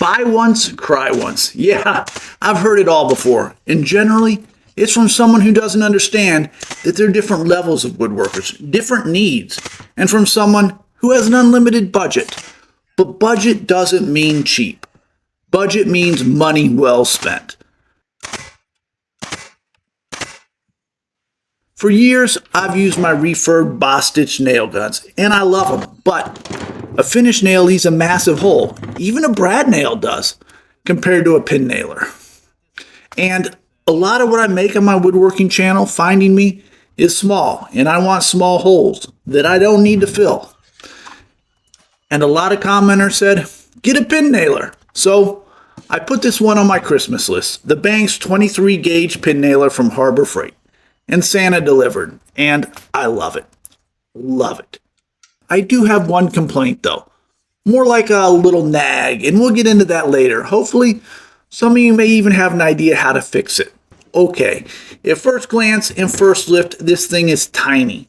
Buy once, cry once. Yeah, I've heard it all before. And generally, it's from someone who doesn't understand that there are different levels of woodworkers, different needs, and from someone who has an unlimited budget. But budget doesn't mean cheap. Budget means money well spent. For years, I've used my refurbed Boss-stitch nail guns, and I love them, but a finished nail leaves a massive hole. Even a brad nail does, compared to a pin nailer. And a lot of what I make on my woodworking channel, Finding Me, is small, and I want small holes that I don't need to fill. And a lot of commenters said, get a pin nailer. So I put this one on my Christmas list, the Banks 23 gauge pin nailer from Harbor Freight. And Santa delivered, and I love it. Love it. I do have one complaint though, more like a little nag, and we'll get into that later. Hopefully, some of you may even have an idea how to fix it. Okay, at first glance and first lift, this thing is tiny.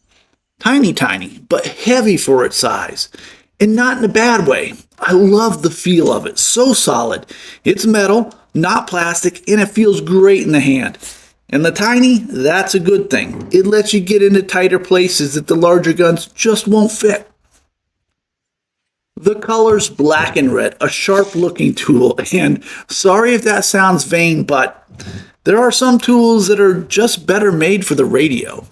Tiny, but heavy for its size. And not in a bad way. I love the feel of it, so solid. It's metal, not plastic, and it feels great in the hand. And the tiny, that's a good thing. It lets you get into tighter places that the larger guns just won't fit. The color's black and red, a sharp looking tool. And sorry if that sounds vain, but there are some tools that are just better made for the radio.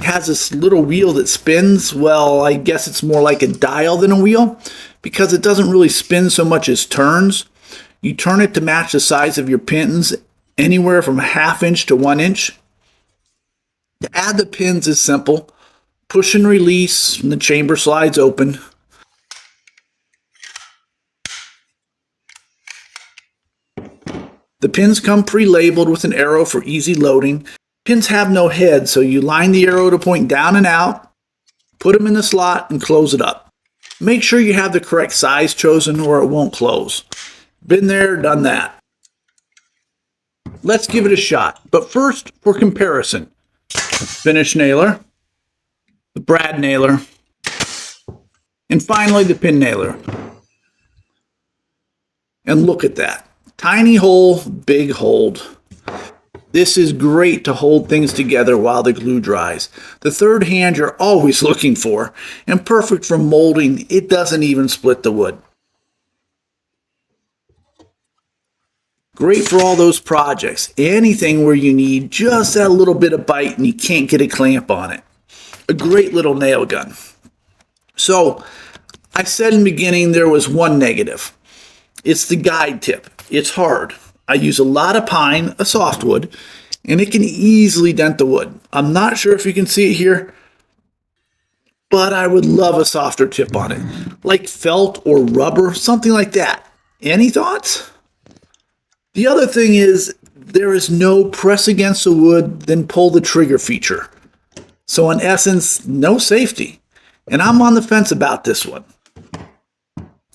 It has this little wheel that spins. Well, I guess it's more like a dial than a wheel, because it doesn't really spin so much as turns. You turn it to match the size of your pins, anywhere from 1/2 inch to 1 inch. To add the pins is simple. Push and release, and the chamber slides open. The pins come pre-labeled with an arrow for easy loading. Pins have no head, so you line the arrow to point down and out, put them in the slot, and close it up. Make sure you have the correct size chosen or it won't close. Been there, done that. Let's give it a shot. But first, for comparison, finished nailer, the brad nailer, and finally the pin nailer. And look at that. Tiny hole, big hold. This is great to hold things together while the glue dries. The third hand you're always looking for, and perfect for molding. It doesn't even split the wood. Great for all those projects. Anything where you need just that little bit of bite and you can't get a clamp on it. A great little nail gun. So, I said in the beginning there was one negative. It's the guide tip. It's hard. I use a lot of pine, a softwood, and it can easily dent the wood. I'm not sure if you can see it here, but I would love a softer tip on it, like felt or rubber, something like that. Any thoughts? The other thing is there is no press against the wood, then pull the trigger feature. So in essence, no safety. And I'm on the fence about this one.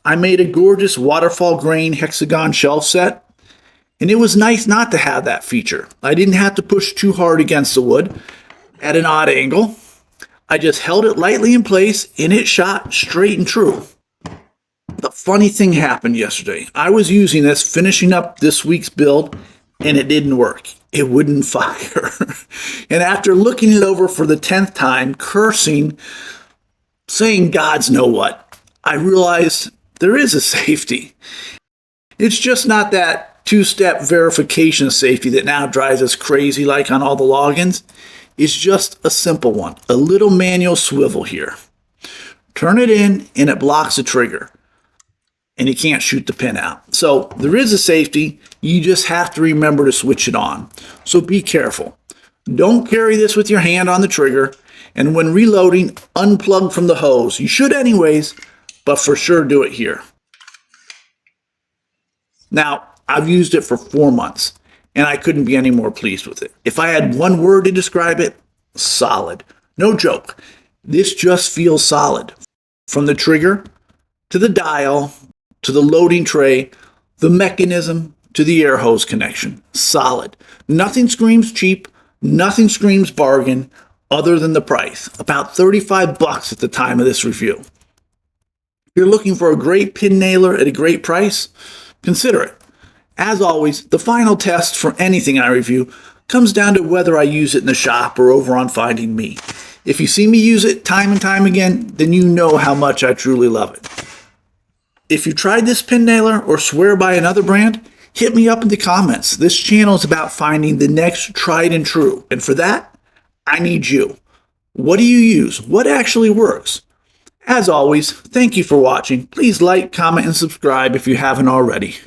I made a gorgeous waterfall grain hexagon shelf set. And it was nice not to have that feature. I didn't have to push too hard against the wood at an odd angle. I just held it lightly in place and it shot straight and true. The funny thing happened yesterday. I was using this, finishing up this week's build, and it didn't work. It wouldn't fire. And after looking it over for the 10th time, cursing, saying God's know what, I realized there is a safety. It's just not that two-step verification safety that now drives us crazy like on all the logins. It's just a simple one. A little manual swivel here. Turn it in and it blocks the trigger. And you can't shoot the pin out. So there is a safety. You just have to remember to switch it on. So be careful. Don't carry this with your hand on the trigger. And when reloading, unplug from the hose. You should anyways, but for sure do it here. Now, I've used it for 4 months, and I couldn't be any more pleased with it. If I had one word to describe it, solid. No joke. This just feels solid. From the trigger, to the dial, to the loading tray, the mechanism, to the air hose connection. Solid. Nothing screams cheap. Nothing screams bargain. other than the price, about 35 bucks at the time of this review. If you're looking for a great pin nailer at a great price, consider it. As always, the final test for anything I review comes down to whether I use it in the shop or over on Finding Me. If you see me use it time and time again, then you know how much I truly love it. If you tried this pin nailer or swear by another brand, hit me up in the comments. This channel is about finding the next tried and true, and for that, I need you. What do you use? What actually works? As always, thank you for watching. Please like, comment, and subscribe if you haven't already.